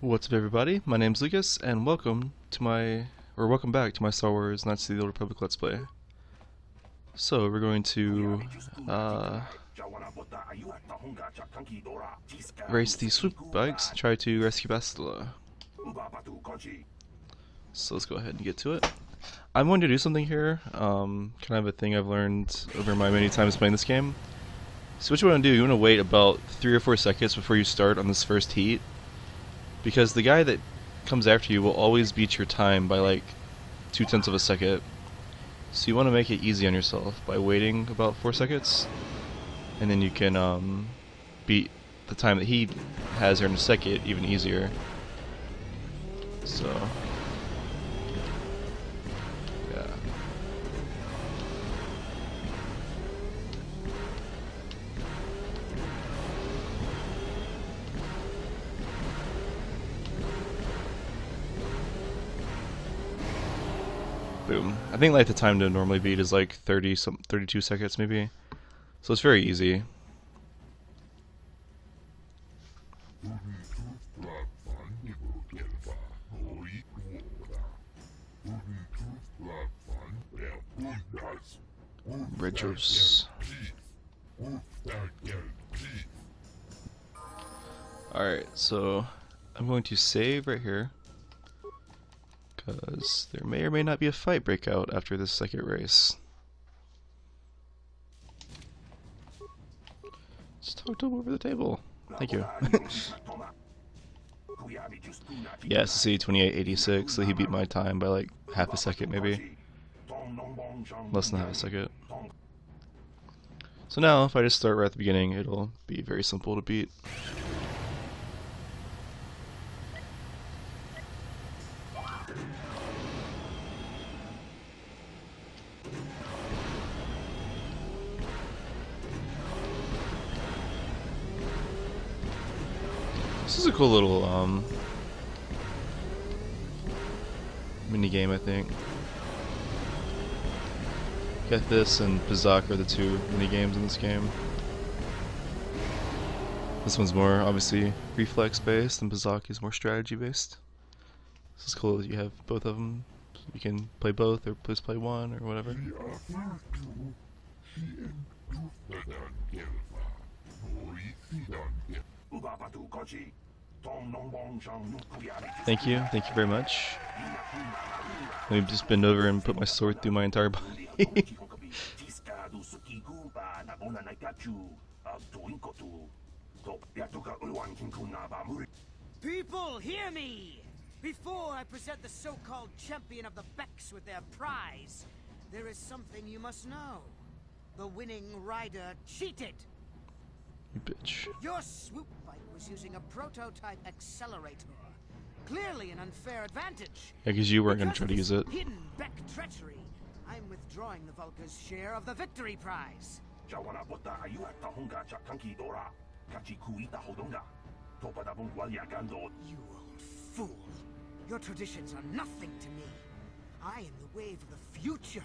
What's up, everybody? My name's Lucas, and welcome back to my Star Wars Knights of the Old Republic Let's Play. So we're going to race the swoop bikes, try to rescue Bastilla. So let's go ahead and get to it. I'm going to do something here, kind of a thing I've learned over my many times playing this game. So what you want to do, you want to wait about 3 or 4 seconds before you start on this first heat, because the guy that comes after you will always beat your time by like 0.2 of a second. So you want to make it easy on yourself by waiting about 4 seconds, and then you can beat the time that he has here in a second even easier. So yeah. Boom. I think like the time to normally beat is like 32 seconds maybe. So it's very easy. Red juice. Alright, so I'm going to save right here, because there may or may not be a fight breakout after this second race. Just talked over the table. Thank you. Yes, see, 28.86, so he beat my time by like half a second maybe. Less than half a second. So now, if I just start right at the beginning, it'll be very simple to beat. This is a cool little mini game, I think. Get this and Bazak are the two mini games in this game. This one's more obviously reflex based, and Bazak is more strategy based. This is cool that you have both of them. You can play both, or please play one, or whatever. Thank you very much. Let me just bend over and put my sword through my entire body. People, hear me! Before I present the so-called champion of the Becks with their prize, there is something you must know. The winning rider cheated! You bitch. Your swoop bike was using a prototype accelerator. Clearly an unfair advantage. Yeah, because you weren't going to try to use it. Hidden Beck treachery, I'm withdrawing the Vulca's share of the victory prize. You old fool. Your traditions are nothing to me. I am the wave of the future.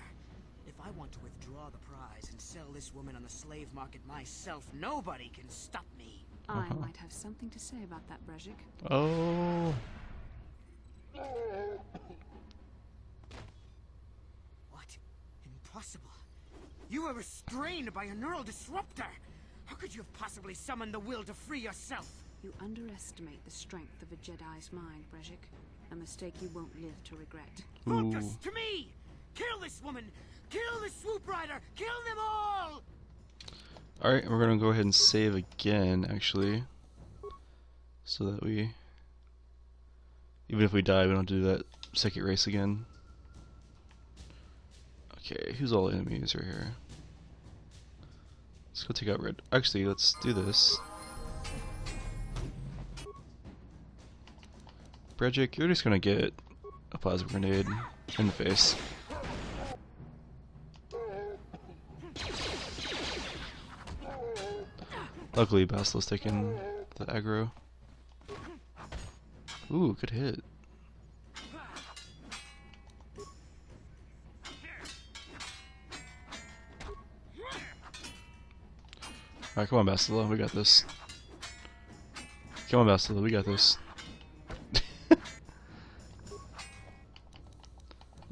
If I want to withdraw the prize and sell this woman on the slave market myself, nobody can stop me. I might have something to say about that, Brejik. Oh. What? Impossible. You were restrained by a neural disruptor. How could you have possibly summoned the will to free yourself? You underestimate the strength of a Jedi's mind, Brejik. A mistake you won't live to regret. Focus to me! Kill this woman! Kill the swoop rider! Kill them all! Alright, we're going to go ahead and save again, actually. So that we... even if we die, we don't do that second race again. Okay, who's all enemies right here? Let's go take out Red. Actually, let's do this. Brejik, you're just gonna get a plasma grenade in the face. Luckily, Bastilla's taking the aggro. Ooh, good hit. Alright, come on, Bastilla, we got this. Come on, Bastilla, we got this.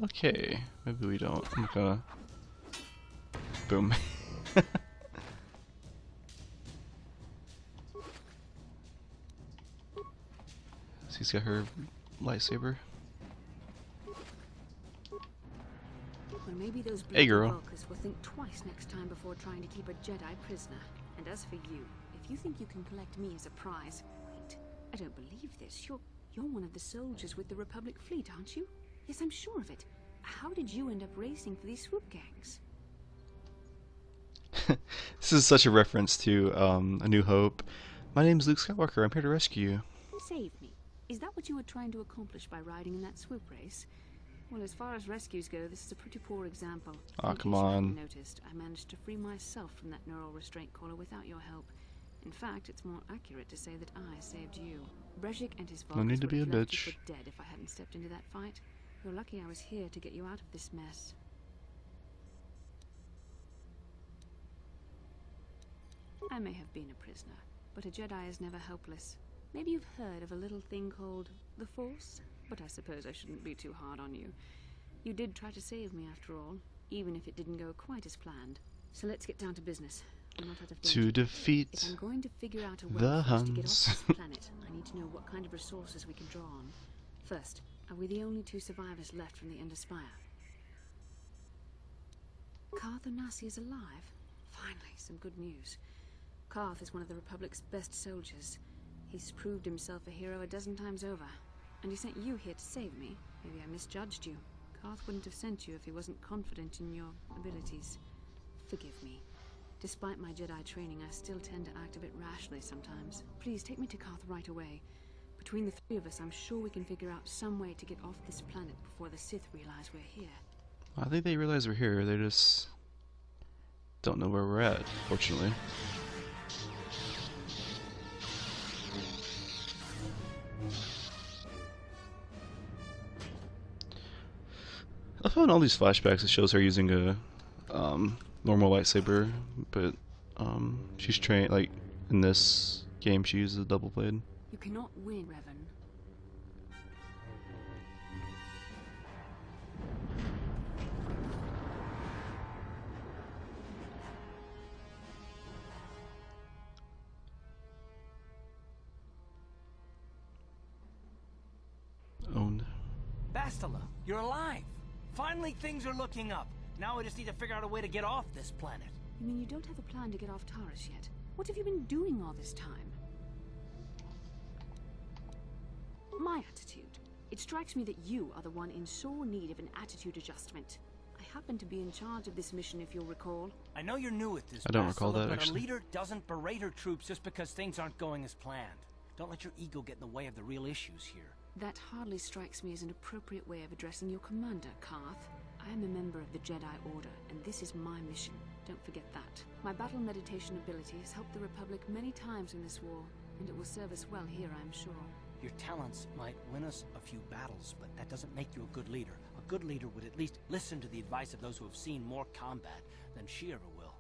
Okay, maybe we don't. I'm gonna... Boom. She's got her lightsaber. Well, maybe those Hey, girl. Vulcans will think twice next time before trying to keep a Jedi prisoner. And as for you, if you think you can collect me as a prize, wait, I don't believe this. You're one of the soldiers with the Republic fleet, aren't you? Yes, I'm sure of it. How did you end up racing for these swoop gangs? This is such a reference to A New Hope. My name's Luke Skywalker. I'm here to rescue you. Save me. Is that what you were trying to accomplish by riding in that swoop race? Well, as far as rescues go, this is a pretty poor example. Aw, In come case you on. hadn't noticed, I managed to free myself from that neural restraint collar without your help. In fact, it's more accurate to say that I saved you. Brejik and his No Vulcans need to would be a have left you bitch. for dead if I hadn't stepped into that fight. You're lucky I was here to get you out of this mess. I may have been a prisoner, but a Jedi is never helpless. Maybe you've heard of a little thing called the Force, but I suppose I shouldn't be too hard on you. You did try to save me after all, even if it didn't go quite as planned. So let's get down to business. I'm not out of danger. To If defeat I'm going to figure out a way the for us to get off Huns. this planet, I need to know what kind of resources we can draw on. First, are we the only two survivors left from the Ender Spire? Karth Onasi is alive. Finally, some good news. Karth is one of the Republic's best soldiers. He's proved himself a hero a dozen times over. And he sent you here to save me. Maybe I misjudged you. Karth wouldn't have sent you if he wasn't confident in your abilities. Forgive me. Despite my Jedi training, I still tend to act a bit rashly sometimes. Please take me to Karth right away. Between the three of us, I'm sure we can figure out some way to get off this planet before the Sith realize we're here. I think they realize we're here. They just don't know where we're at, fortunately. I found all these flashbacks. It shows her using a normal lightsaber, but she's trained, like in this game, she uses a double blade. You cannot win, Revan. Owned. Bastilla, you're alive! Finally, things are looking up. Now we just need to figure out a way to get off this planet. You mean you don't have a plan to get off Taris yet? What have you been doing all this time? My attitude. It strikes me that you are the one in sore need of an attitude adjustment. I happen to be in charge of this mission, if you'll recall. I know you're new at this, I don't recall Bastilla, that, but actually. a leader doesn't berate her troops just because things aren't going as planned. Don't let your ego get in the way of the real issues here. That hardly strikes me as an appropriate way of addressing your commander, Karth. I am a member of the Jedi Order, and this is my mission. Don't forget that. My battle meditation ability has helped the Republic many times in this war, and it will serve us well here, I'm sure. Your talents might win us a few battles, but that doesn't make you a good leader. A good leader would at least listen to the advice of those who have seen more combat than she ever will.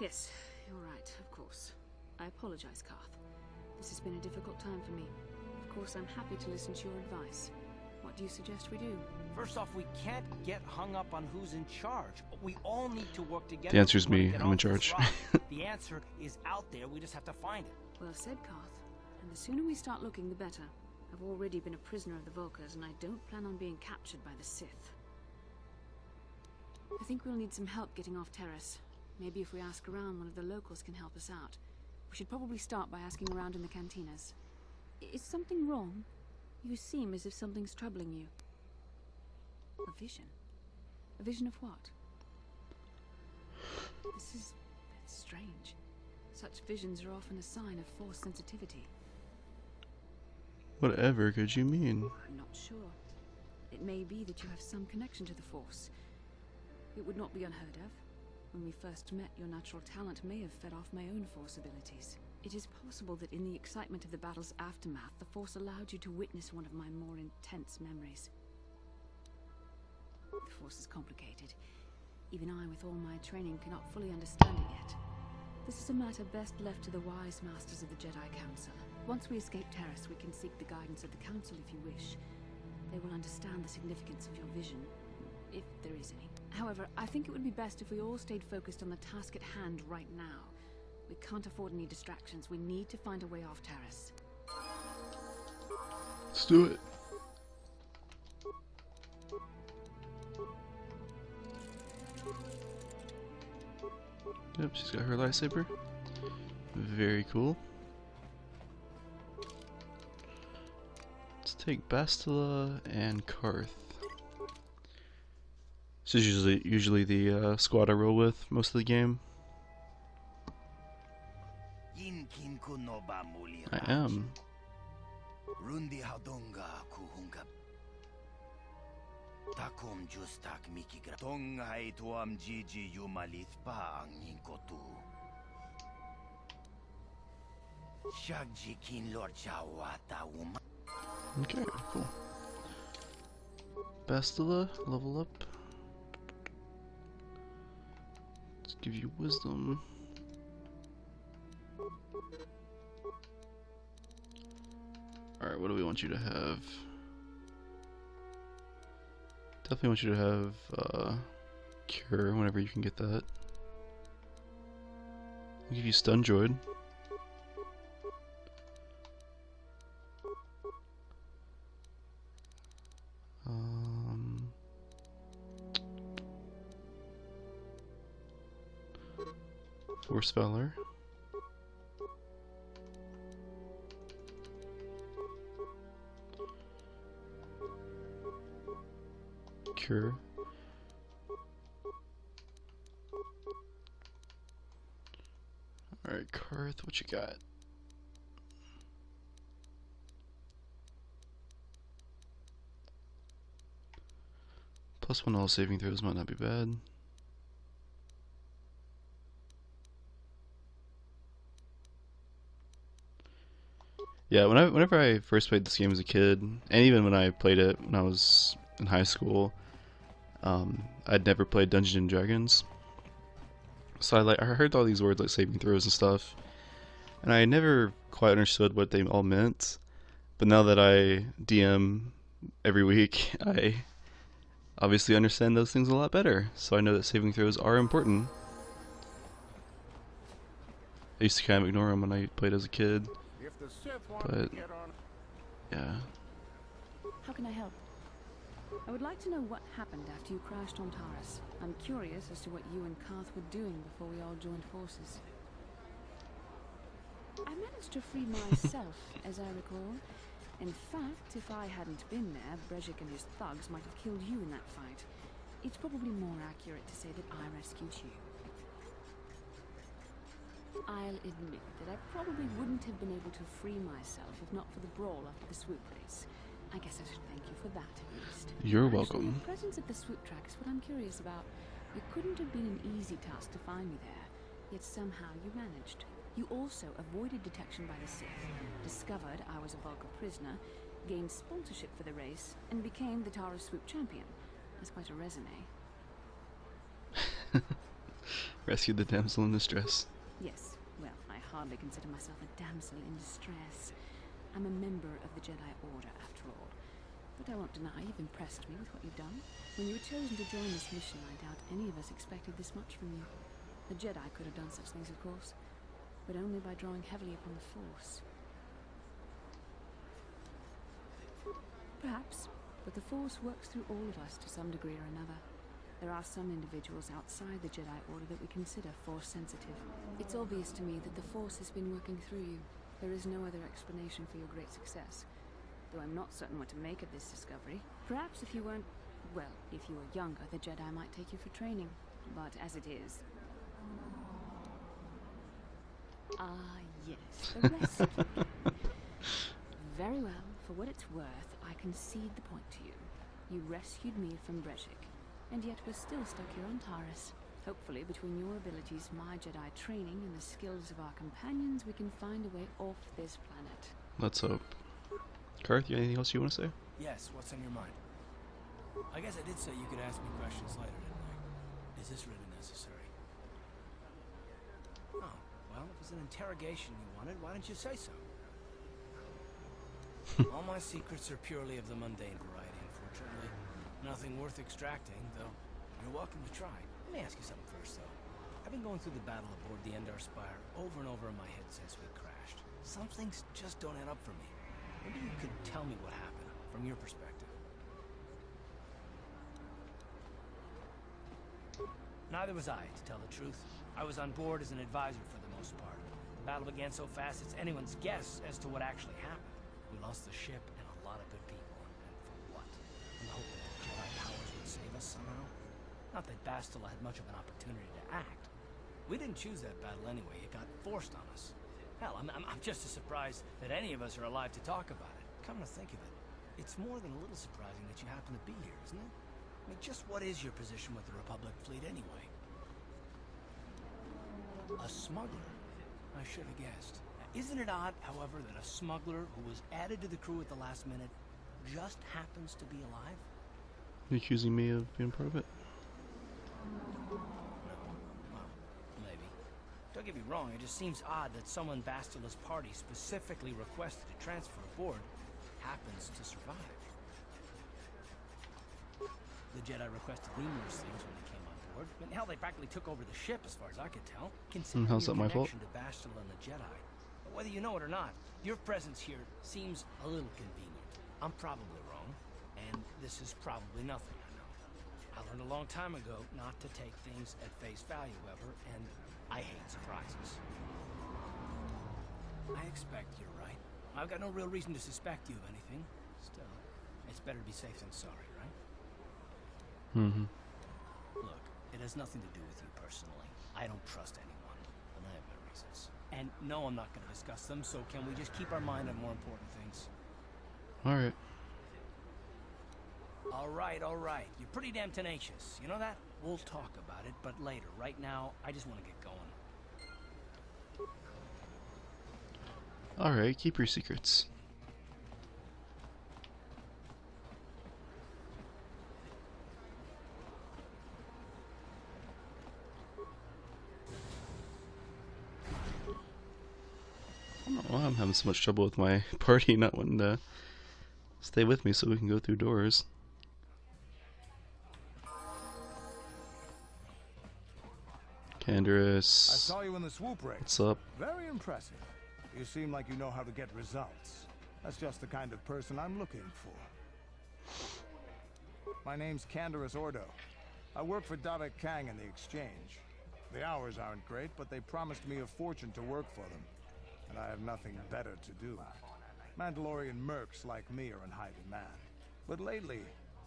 Yes, you're right, of course. I apologize, Karth. This has been a difficult time for me. Of course, I'm happy to listen to your advice. What do you suggest we do? First off, we can't get hung up on who's in charge, but we all need to work together. The answer's if we wanna me. get I'm in off this charge. rock. The answer is out there. We just have to find it. Well said, Karth. And the sooner we start looking, the better. I've already been a prisoner of the Vulcans, and I don't plan on being captured by the Sith. I think we'll need some help getting off Taris. Maybe if we ask around, one of the locals can help us out. We should probably start by asking around in the cantinas. Is something wrong? You seem as if something's troubling you. A vision? A vision of what? This is strange. Such visions are often a sign of Force sensitivity. Whatever could you mean? I'm not sure. It may be that you have some connection to the Force. It would not be unheard of. When we first met, your natural talent may have fed off my own Force abilities. It is possible that in the excitement of the battle's aftermath, the Force allowed you to witness one of my more intense memories. The Force is complicated. Even I, with all my training, cannot fully understand it yet. This is a matter best left to the wise masters of the Jedi Council. Once we escape Taris, we can seek the guidance of the Council if you wish. They will understand the significance of your vision, if there is any. However, I think it would be best if we all stayed focused on the task at hand right now. We can't afford any distractions. We need to find a way off Taris. Let's do it. Yep, she's got her lightsaber. Very cool. Let's take Bastilla and Karth. This is usually the squad I roll with most of the game. I am. Takom justak mikigra. Tonghai tuam Gigi yumalith pa ang ninkotu. Shagji kin lord chawata uma. Okay, cool. Bastilla, level up. Let's give you wisdom. Alright, what do we want you to have? Definitely want you to have cure whenever you can get that. I'll give you stun droid. Force Valor. Cure. Alright, Karth, what you got? +1 all saving throws might not be bad. Yeah, whenever I first played this game as a kid, and even when I played it when I was in high school, I'd never played Dungeons and Dragons. So I heard all these words like saving throws and stuff, and I never quite understood what they all meant. But now that I DM every week, I obviously understand those things a lot better. So I know that saving throws are important. I used to kind of ignore them when I played as a kid. But yeah. How can I help? I would like to know what happened after you crashed on Taris. I'm curious as to what you and Karth were doing before we all joined forces. I managed to free myself, as I recall. In fact, if I hadn't been there, Brejik and his thugs might have killed you in that fight. It's probably more accurate to say that I rescued you. I'll admit that I probably wouldn't have been able to free myself if not for the brawl after the swoop race. I guess I should thank you for that, at least. You're Actually, welcome. your presence at the swoop track is what I'm curious about. It couldn't have been an easy task to find me there, yet somehow you managed. You also avoided detection by the Sith, discovered I was a Vulcan prisoner, gained sponsorship for the race, and became the Taris Swoop champion. That's quite a resume. Rescued the damsel in distress. Yes, well, I hardly consider myself a damsel in distress. I'm a member of the Jedi Order, after all. But I won't deny you've impressed me with what you've done. When you were chosen to join this mission, I doubt any of us expected this much from you. The Jedi could have done such things, of course, but only by drawing heavily upon the Force. Perhaps, but the Force works through all of us to some degree or another. There are some individuals outside the Jedi Order that we consider Force-sensitive. It's obvious to me that the Force has been working through you. There is no other explanation for your great success. Though I'm not certain what to make of this discovery. Perhaps if you weren't... well, if you were younger, the Jedi might take you for training. But as it is... ah, yes, the rescue. Very well, for what it's worth, I concede the point to you. You rescued me from Brejik, and yet we're still stuck here on Taris. Hopefully, between your abilities, my Jedi training, and the skills of our companions, we can find a way off this planet. Let's hope. Karth, you anything else you want to say? Yes, what's on your mind? I guess I did say you could ask me questions later, didn't I? Is this really necessary? Oh, Well, if it's an interrogation you wanted, why didn't you say so? All my secrets are purely of the mundane variety, unfortunately. Nothing worth extracting, though you're welcome to try. Let me ask you something first, though. I've been going through the battle aboard the Endar Spire over and over in my head since we crashed. Some things just don't add up for me. Maybe you could tell me what happened, from your perspective. Neither was I, to tell the truth. I was on board as an advisor for the most part. The battle began so fast it's anyone's guess as to what actually happened. We lost the ship and a lot of good people, and for what? In the hope that the Jedi powers would save us somehow? Not that Bastilla had much of an opportunity to act. We didn't choose that battle anyway, it got forced on us. Hell, I'm just as surprised that any of us are alive to talk about it. Come to think of it, it's more than a little surprising that you happen to be here, isn't it? I mean, just what is your position with the Republic fleet anyway? A smuggler? I should have guessed. Isn't it odd, however, that a smuggler who was added to the crew at the last minute just happens to be alive? You accusing me of being part of it? No. Well, maybe. Don't get me wrong, it just seems odd that someone Bastilla's party specifically requested to transfer aboard happens to survive. The Jedi requested numerous things when they came on board. I mean, hell, they practically took over the ship, as far as I could tell. Considering how's your that my fault? connection to Bastilla and the Jedi. But whether you know it or not, your presence here seems a little convenient. I'm probably wrong, and this is probably nothing, I know. I learned a long time ago not to take things at face value, however, and I hate surprises. I expect you're right. I've got no real reason to suspect you of anything. Still, it's better to be safe than sorry, right? Mm-hmm. Look, it has nothing to do with you personally. I don't trust anyone, and I have my reasons. And no, I'm not going to discuss them, so can we just keep our mind on more important things? Alright. All right. You're pretty damn tenacious. You know that? We'll talk about it, but later. Right now, I just want to get going. Alright, keep your secrets. I don't know why I'm having so much trouble with my party not wanting to stay with me so we can go through doors. Canderous. I saw you in the swoop race. What's up? Very impressive. You seem like you know how to get results. That's just the kind of person I'm looking for. My name's Canderous Ordo. I work for Davik Kang in the exchange. The hours aren't great, but they promised me a fortune to work for them. And I have nothing better to do. Mandalorian mercs like me are in high demand. But lately,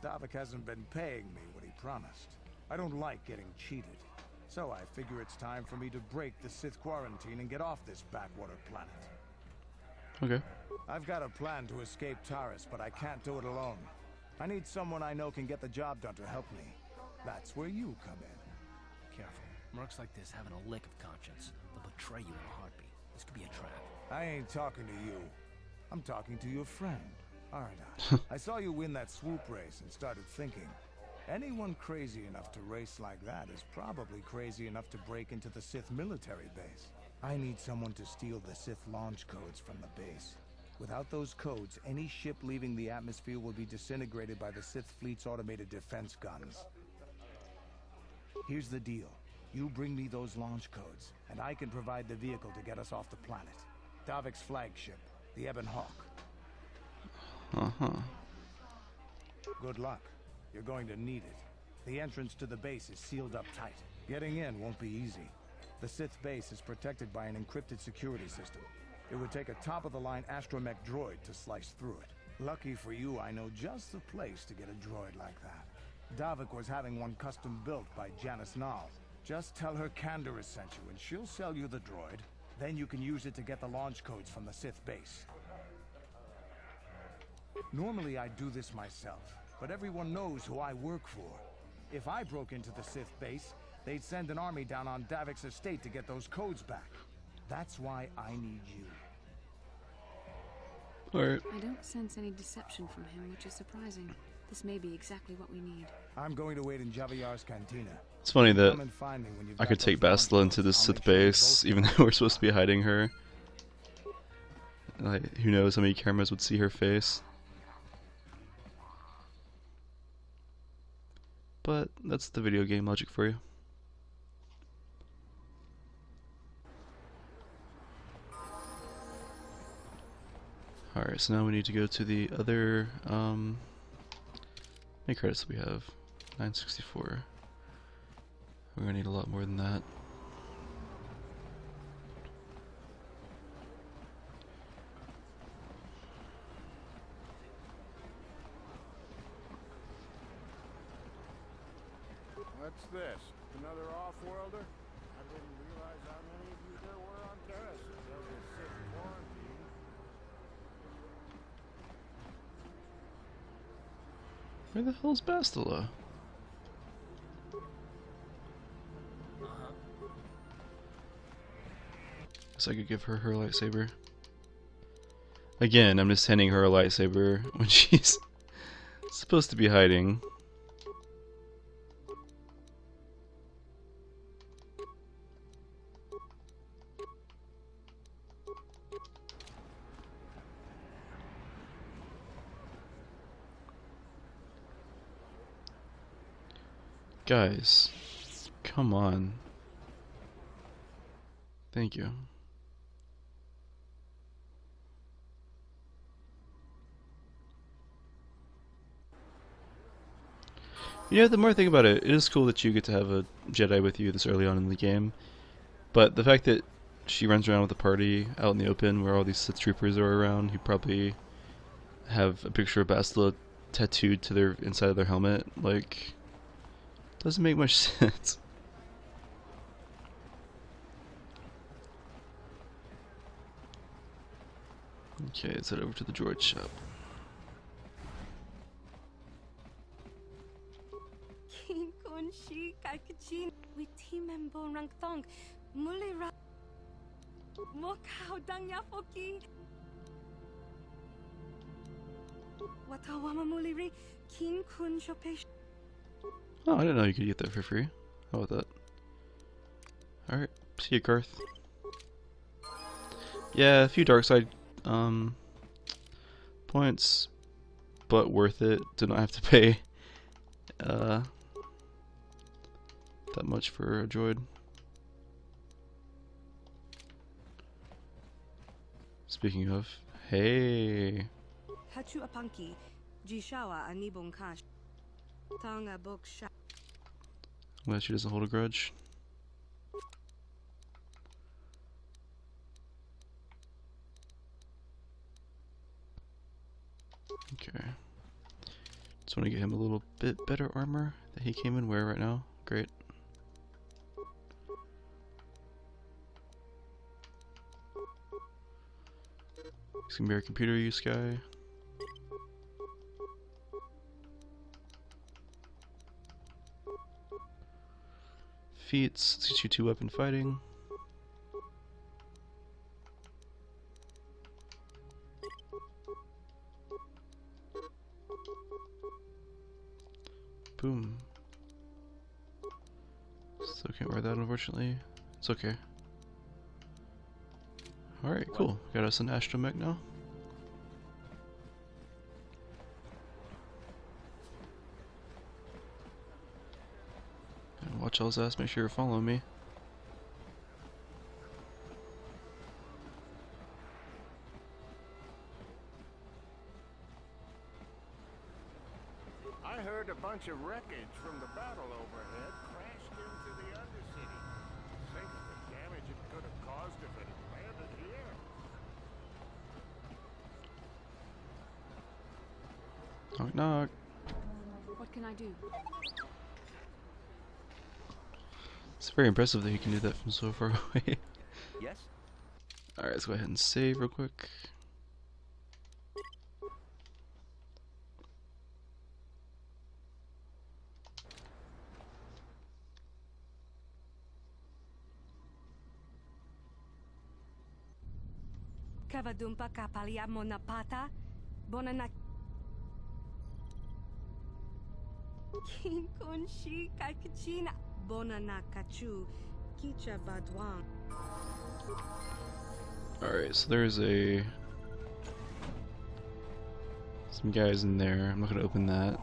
Davik hasn't been paying me what he promised. I don't like getting cheated. So I figure it's time for me to break the Sith quarantine and get off this backwater planet. Okay. I've got a plan to escape Taris, but I can't do it alone. I need someone I know can get the job done to help me. That's where you come in. Careful. Mercs like this having a lick of conscience. They'll betray you in a heartbeat. This could be a trap. I ain't talking to you. I'm talking to your friend, aren't I? I saw you win that swoop race and started thinking, anyone crazy enough to race like that is probably crazy enough to break into the Sith military base. I need someone to steal the Sith launch codes from the base. Without those codes, any ship leaving the atmosphere will be disintegrated by the Sith fleet's automated defense guns. Here's the deal. You bring me those launch codes, and I can provide the vehicle to get us off the planet. Davik's flagship, the Ebon Hawk. Uh-huh. Good luck. You're going to need it. The entrance to the base is sealed up tight. Getting in won't be easy. The Sith base is protected by an encrypted security system. It would take a top-of-the-line astromech droid to slice through it. Lucky for you, I know just the place to get a droid like that. Davik was having one custom built by Janice Nall. Just tell her Canderous sent you, and she'll sell you the droid. Then you can use it to get the launch codes from the Sith base. Normally I'd do this myself, but everyone knows who I work for. If I broke into the Sith base, they'd send an army down on Davik's estate to get those codes back. That's why I need you. Alright. I don't sense any deception from him, which is surprising. This may be exactly what we need. I'm going to wait in Javier's cantina. It's funny that Come and find me when you've I got could take those Bastilla into Jones. this I'll Sith make sure we base, both even get though we're supposed to be hiding her. Like, who knows how many cameras would see her face. But that's the video game logic for you. Alright, so now we need to go to the other, how many credits do we have? 964. We're gonna need a lot more than that. What's this? Another off-worlder? I didn't realize how many of you there were on Taris until this Sith quarantine. Where the hell's Bastilla? Guess I could give her her lightsaber. Again, I'm just handing her a lightsaber when she's supposed to be hiding. Guys, come on. Thank you. You know, the more I think about it, it is cool that you get to have a Jedi with you this early on in the game. But the fact that she runs around with a party out in the open where all these Sith troopers are around who probably have a picture of Bastilla tattooed to their inside of their helmet, like, doesn't make much sense. Okay, let's head over to the droid shop. King Kun Shi Kaikachin with team and Bon Rang Thong Mulira Mokau Dang Yafoki Watawama Muliri King Kun Shopesh. Oh, I didn't know you could get that for free. How about that? Alright, see you, Garth. Yeah, a few dark side points, but worth it. Do not have to pay that much for a droid. Speaking of, hey. Hachu Apanki Jishawa Anibon Kash Tanga Bok Sha. I'm glad she doesn't hold a grudge. Okay. Just want to get him a little bit better armor that he came in wear right now. Great. He's gonna be our computer use guy. Feats, let's get you 2 weapon fighting. Boom. Still can't wear that, unfortunately. It's okay. Alright, cool. Got us an astromech now. And watch y'all's ass, make sure you're following me. I heard a bunch of wreckage from the battle overhead crashed into the Undercity. Think of the damage it could have caused if it had landed here. Knock knock. What can I do? It's very impressive that he can do that from so far away. Yes? Alright, let's go ahead and save real quick. Kavadumpa Kapalia Monapata Bonana King Kun Shi Kaikachina Bona na kachu, kicha badwan. Alright, so there's some guys in there. I'm not gonna open that.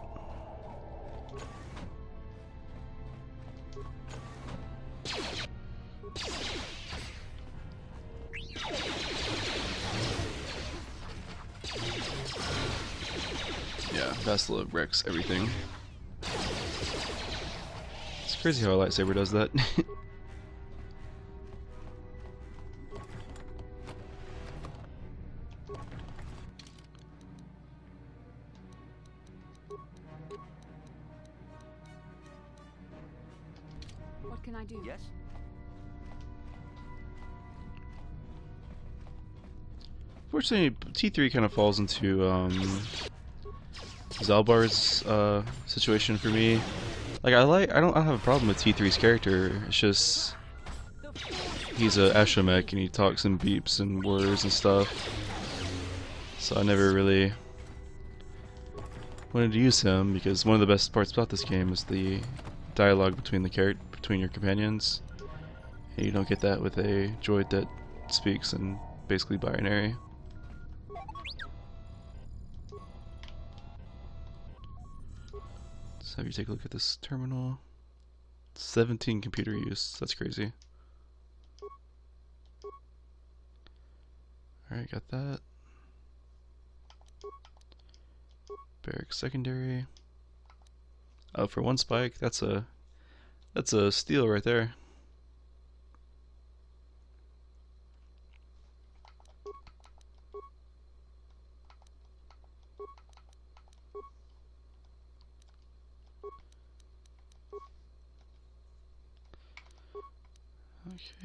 Yeah, Bastilla wrecks everything. It's crazy how a lightsaber does that. What can I do? Yes? Fortunately, T3 kind of falls into Zalbar's situation for me. Like I don't have a problem with T3's character. It's just he's a Ashamech and he talks in beeps and words and stuff. So I never really wanted to use him because one of the best parts about this game is the dialogue between between your companions. And you don't get that with a droid that speaks in basically binary. Let's have you take a look at this terminal. 17 computer use. That's crazy. Alright, got that. Barracks secondary. Oh, for one spike, that's a steal right there.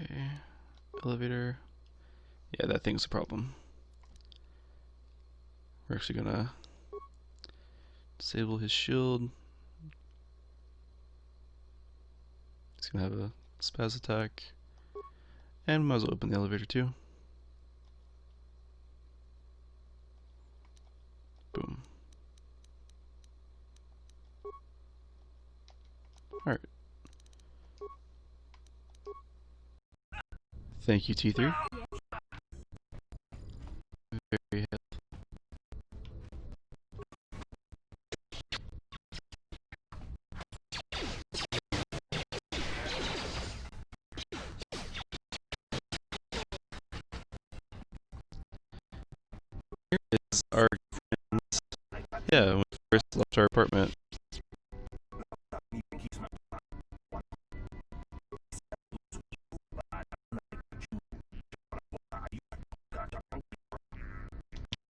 Okay, elevator. Yeah, that thing's a problem. We're actually gonna disable his shield. He's gonna have a spaz attack. And we might as well open the elevator too. Boom. Alright. Thank you, T3. Very helpful. Here is our friends. Yeah, when we first left our apartment.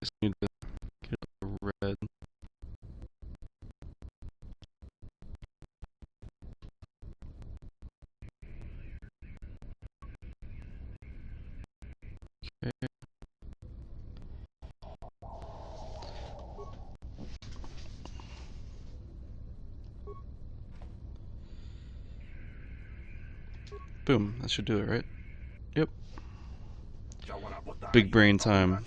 Just need to get a red. Okay. Boom, that should do it, right? Yep. Big brain time.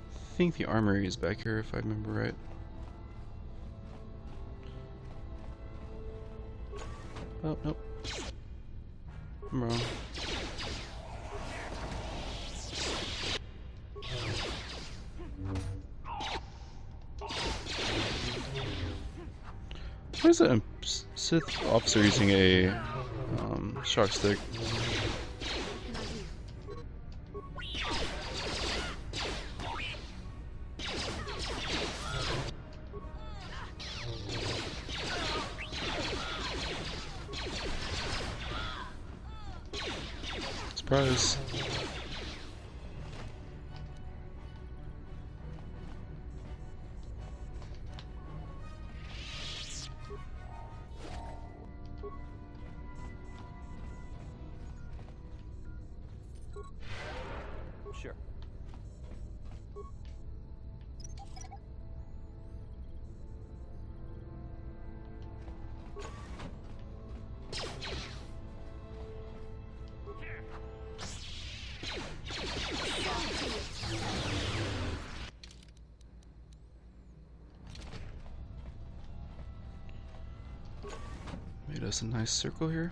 I think the armory is back here if I remember right. Oh, nope. I'm wrong. Why is that Sith officer using a shock stick? Surprise. Sure. us a nice circle here.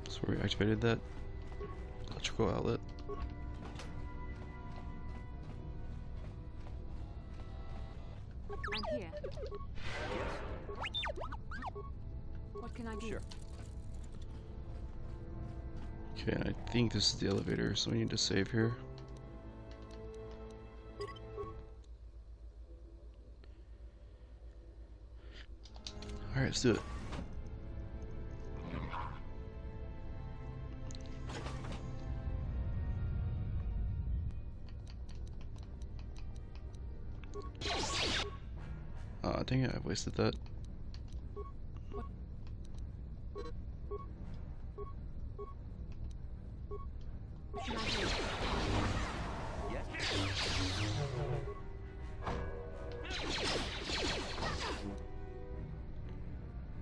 So we activated that electrical outlet. I'm here. What can I do? Sure. Okay, and I think this is the elevator, so we need to save here. Alright, let's do it. Dang it, I wasted that.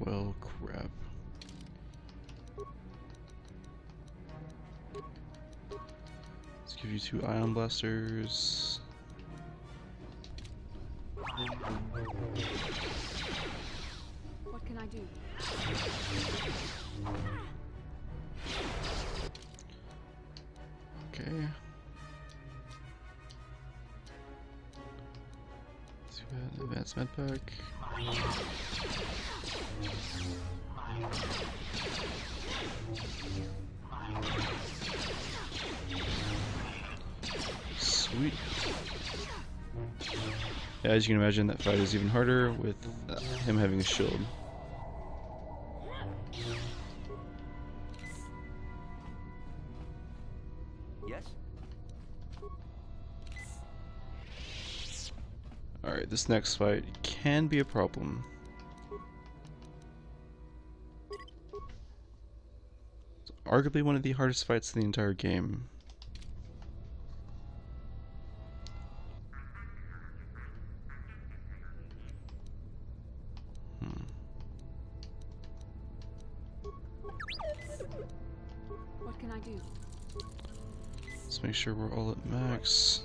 Well, crap. Let's give you 2 ion blasters. What can I do? Okay. Let's do that. Advanced med pack. Sweet. Yeah, as you can imagine, that fight is even harder with him having a shield. Yes? Alright, this next fight can be a problem. It's arguably one of the hardest fights in the entire game. What can I do? Let's make sure we're all at max.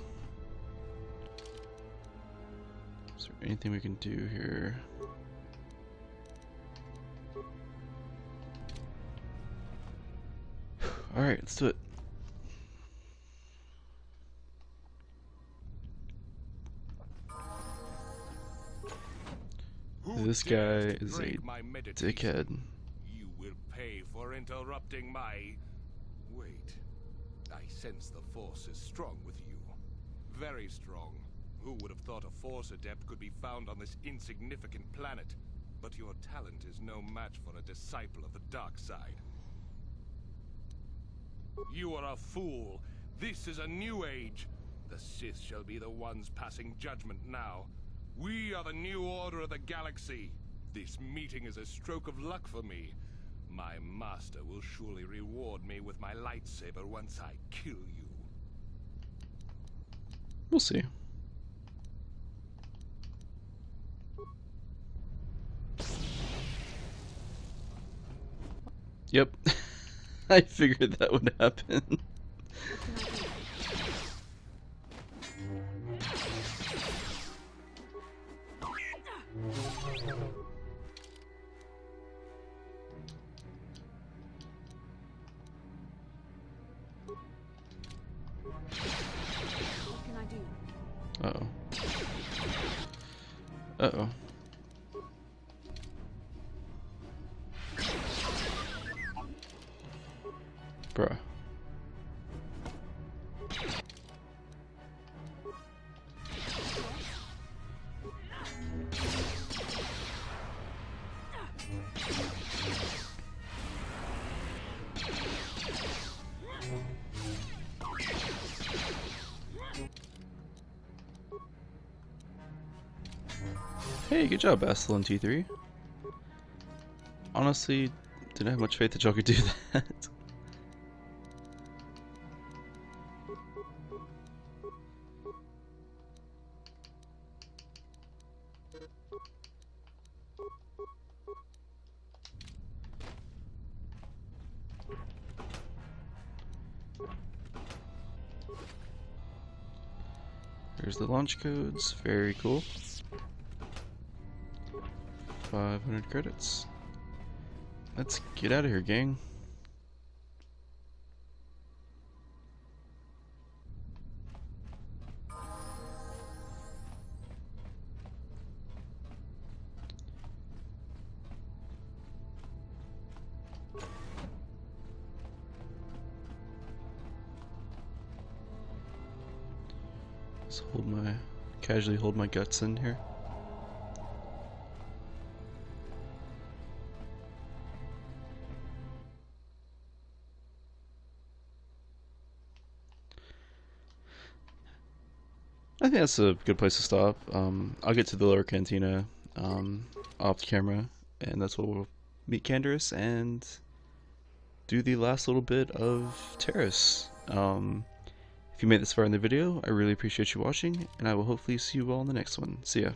Is there anything we can do here? Alright, let's do it. This guy is a dickhead. You will pay for interrupting my... Wait. I sense the Force is strong with you. Very strong. Who would have thought a Force adept could be found on this insignificant planet? But your talent is no match for a disciple of the dark side. You are a fool. This is a new age. The Sith shall be the ones passing judgment now. We are the new order of the galaxy. This meeting is a stroke of luck for me. My master will surely reward me with my lightsaber once I kill you. We'll see. Yep. I figured that would happen. What can I do? Uh-oh. Uh-oh. Bruh. Hey, good job, Bastilla and T3. Honestly, didn't have much faith that y'all could do that. There's the launch codes. Very cool. 500 credits. Let's get out of here, gang. Just casually hold my guts in here. I think that's a good place to stop. I'll get to the lower cantina off camera, and that's where we'll meet Candace and do the last little bit of Taris. If you made this far in the video, I really appreciate you watching, and I will hopefully see you all in the next one. See ya.